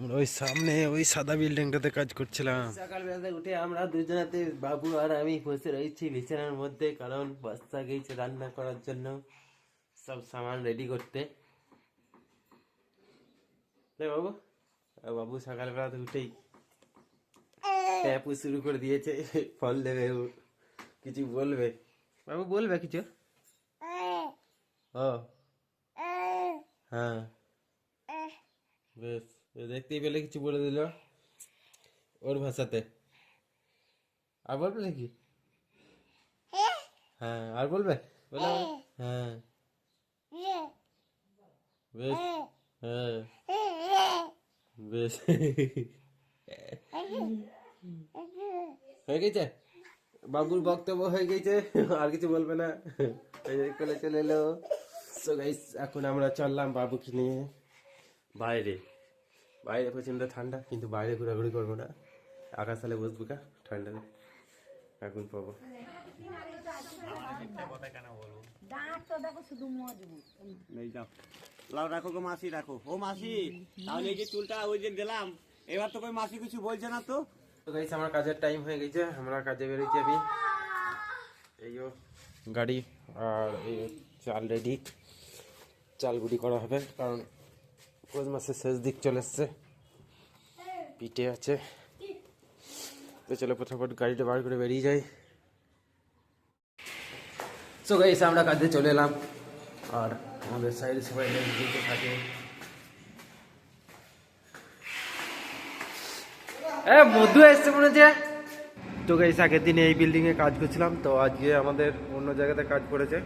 আমরা ওই সামনে ওই সাদা বিল্ডিংটাতে কাজ করছিলাম। সকালবেলা উঠে আমরা দুজনাতে বাবু আর আমি বসে রয়েছি বিছানার মধ্যে, কারণ বস্তা গেছে রান্না করার জন্য সব সামান রেডি করতে। বাবু বাবু সকালবেলাতে উঠেই ট্যাপু শুরু করে দিয়েছে, ফল দেবে ও, কিছু বলবে বাবু, বলবে কিছু? ও হ্যাঁ বেশ, দেখতেই পেলে কিছু বলে দিল ওর ভাষাতে। আর বলবে নাকি? হ্যাঁ আর বলবে, বলে হ্যাঁ বেশ, হ্যাঁ বেশ। হয়ে গেছে বাবুর বক্তব্য, হয়ে গেছে, আর কিছু বলবে না। কোলে চলে এলো। সো গাইস, এখন আমরা চললাম বাবুকে নিয়ে বাইরে। বাইরে প্রচন্ড ঠান্ডা, কিন্তু বাইরে ঘোরাঘুরি করবো না, আকাশ তালে বসবো কা ঠান্ডাতে, এখন পাবো। লাও রাখো গো মাসি, রাখো ও মাসি। তাহলে এই যে চুলটা ওই যে দিলাম, এবার তো কই মাসি কিছু বলছে না তো? তো গাইস, আমার কাজের টাইম হয়ে গেছে, আমরা কাজে বেরিয়েছি। আমি এই গাড়ি আর এই চাল রেডি, চাল গুঁড়ি করা হবে, কারণ পৌষ মাসের শেষ দিক চলে এসছে, পিঠে আছে। তো চলো ফটাফট গাড়িটা বার করে বেরিয়ে যাই। সো গাইস, আমরা কাজে চলে এলাম, আর আমাদের সাইডে সবাই দিকে থাকে। মধু এসছে মনে হচ্ছে। তো গাইস, আগের দিনে এই বিল্ডিং এ কাজ করছিলাম, তো আজকে আমাদের অন্য জায়গাতে কাজ পড়েছে।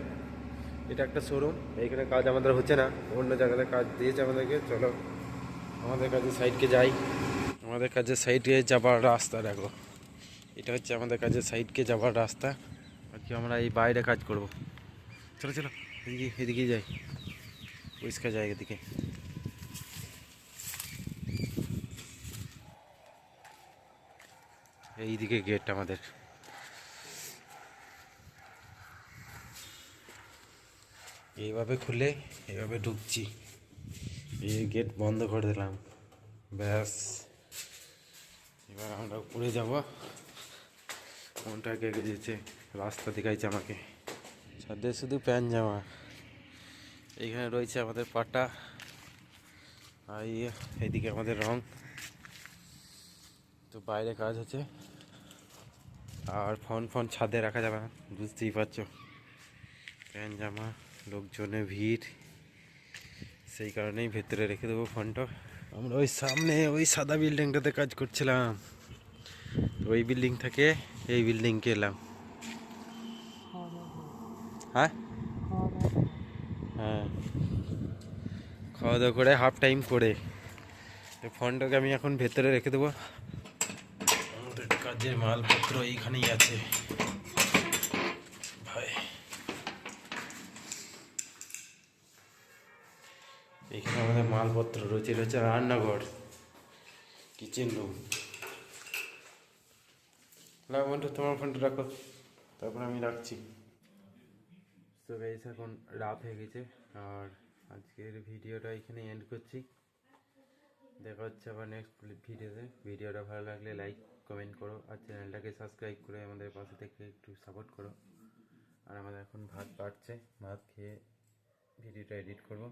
এটা একটা শোরুম, এইখানে কাজ আমাদের হচ্ছে না, অন্য জায়গাতে কাজ দিয়েছে আমাদেরকে। চলো আমাদের কাজের সাইডকে যাই। আমাদের কাজের সাইডে যাবার রাস্তা দেখো, এটা হচ্ছে আমাদের কাজের সাইডকে যাবার রাস্তা। আজকে আমরা এই বাইরে কাজ করব। চলো চলো এদিকে এদিকে যাই, পরিষ্কার জায়গা এদিকে। এইদিকে গেট আমাদের। এইভাবে খুলে এইভাবে ঢুকছি, এই গেট বন্ধ করে দিলাম, ব্যাস। এবার আমরা উপরে যাব। কোনটা কে গেছে, রাস্তা দেখাইছে আমাকে, ছাদে শুধু প্যান্ট জামা। এইখানে রয়েছে আমাদের পাটা, আর এইদিকে আমাদের রং। তো বাইরে কাজ হচ্ছে, আর ফোন ফোন ছাদে রাখা যাবে না, বুঝতেই পারছো, প্যান্ট জামা, লোকজনের ভিড়, সেই কারণেই ভেতরে রেখে দেবো ফোনটা। আমরা ওই সামনে ওই সাদা বিল্ডিংটাতে কাজ করছিলাম, ওই বিল্ডিং থেকে এই বিল্ডিংকে এলাম। হ্যাঁ হ্যাঁ, খাওয়া দাওয়া করে হাফ টাইম করে ফোনটাকে আমি এখন ভেতরে রেখে দেবো। আমাদের কাজের মালপত্র এইখানেই আছে ভাই। এখানে আমাদের মালপত্র রয়েছে, রয়েছে রান্নাঘর, কিচেন রুম। না বন্ধু, তোমার ফোনটা রাখো, তারপর আমি রাখছি। তো গাইস, এখন রাত হয়ে গেছে, আর আজকের ভিডিওটা এখানে এন্ড করছি। দেখা হচ্ছে আবার নেক্সট ভিডিওতে। ভিডিওটা ভালো লাগলে লাইক কমেন্ট করো, আর চ্যানেলটাকে সাবস্ক্রাইব করে আমাদের পাশে থেকে একটু সাপোর্ট করো। আর আমাদের এখন ভাত বাড়ছে, ভাত খেয়ে ভিডিওটা এডিট করব।